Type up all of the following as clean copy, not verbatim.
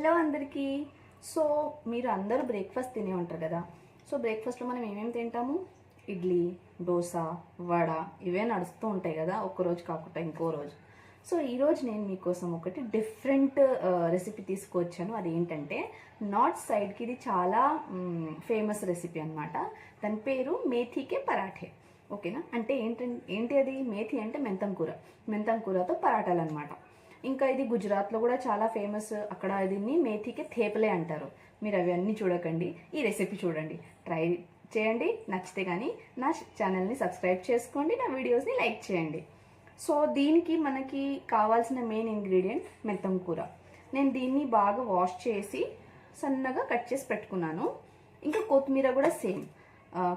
Hello అందరికీ. So మీరు అందరూ బ్రేక్ఫాస్ట్ తినే ఉంటారు కదా. సో బ్రేక్ఫాస్ట్లో మనం ఏమేమి తింటాము? ఇడ్లీ, దోశ, వడ ఇవే నడుస్తూ ఉంటాయి కదా, ఒక్కరోజు కాకుండా ఇంకో రోజు. సో ఈరోజు నేను మీకోసం ఒకటి డిఫరెంట్ రెసిపీ తీసుకొచ్చాను. అదేంటంటే నార్త్ సైడ్కి ఇది చాలా ఫేమస్ రెసిపీ అనమాట. దాని పేరు మేథీకే పరాఠే. ఓకేనా? అంటే ఏంటి అది? మేథీ అంటే మెంతం కూరతో పరాటాలు అనమాట. ఇంకా ఇది గుజరాత్లో కూడా చాలా ఫేమస్. అక్కడ దీన్ని మేథీకి థేపలే అంటారు. మీరు అవి అన్నీ చూడకండి, ఈ రెసిపీ చూడండి, ట్రై చేయండి. నచ్చితే కానీ నా ఛానల్ని సబ్స్క్రైబ్ చేసుకోండి, నా వీడియోస్ని లైక్ చేయండి. సో దీనికి మనకి కావాల్సిన మెయిన్ ఇంగ్రీడియంట్ మెంతం కూర. నేను దీన్ని బాగా వాష్ చేసి సన్నగా కట్ చేసి పెట్టుకున్నాను. ఇంకా కొత్తిమీర కూడా సేమ్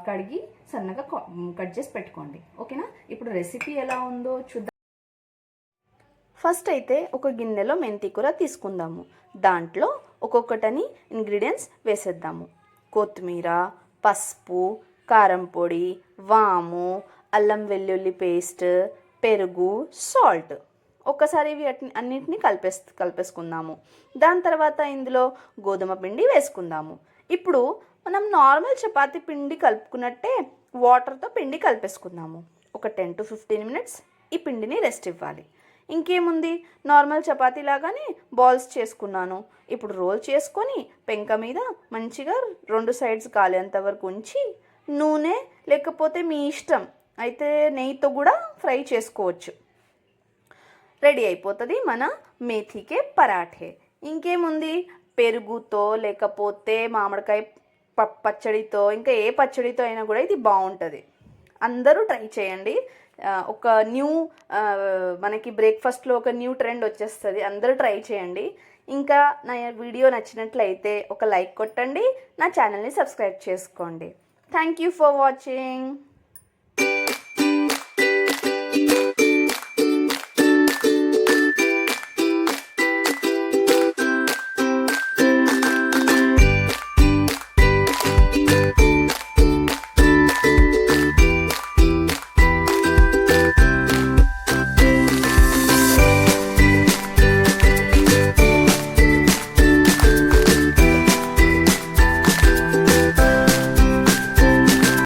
కడిగి సన్నగా కట్ చేసి పెట్టుకోండి. ఓకేనా? ఇప్పుడు రెసిపీ ఎలా ఉందో చూద్దాం. ఫస్ట్ అయితే ఒక గిన్నెలో మెంతి కూర తీసుకుందాము. దాంట్లో ఒక్కొక్కటని ఇంగ్రీడియంట్స్ వేసేద్దాము. కొత్తిమీర, పసుపు, కారం పొడి, వాము, అల్లం వెల్లుల్లి పేస్ట్, పెరుగు, సాల్ట్. ఒక్కసారి ఇవి అన్నిటిని కలిపేసుకుందాము. దాని తర్వాత ఇందులో గోధుమ పిండి వేసుకుందాము. ఇప్పుడు మనం నార్మల్ చపాతీ పిండి కలుపుకున్నట్టే వాటర్తో పిండి కలిపేసుకుందాము. ఒక 10 to 15 minutes ఈ పిండిని రెస్ట్ ఇవ్వాలి. ఇంకేముంది, నార్మల్ చపాతీ లాగానే బాల్స్ చేసుకున్నాను. ఇప్పుడు రోల్ చేసుకొని పెంక మీద మంచిగా 2 సైడ్స్ కాలేంత వరకు ఉంచి నూనె లేకపోతే మీ ఇష్టం అయితే నెయ్యితో కూడా ఫ్రై చేసుకోవచ్చు. రెడీ అయిపోతుంది మన మేథీకే పరాఠే. ఇంకేముంది, పెరుగుతో లేకపోతే మామిడికాయ పచ్చడితో, ఇంకా ఏ పచ్చడితో అయినా కూడా ఇది బాగుంటుంది. అందరూ ట్రై చేయండి. ఒక న్యూ మనకి బ్రేక్ఫాస్ట్లో ఒక న్యూ ట్రెండ్ వచ్చేస్తుంది. అందరూ ట్రై చేయండి. ఇంకా నా వీడియో నచ్చినట్లయితే ఒక లైక్ కొట్టండి, నా ఛానల్ని సబ్స్క్రైబ్ చేసుకోండి. Thank you for watching.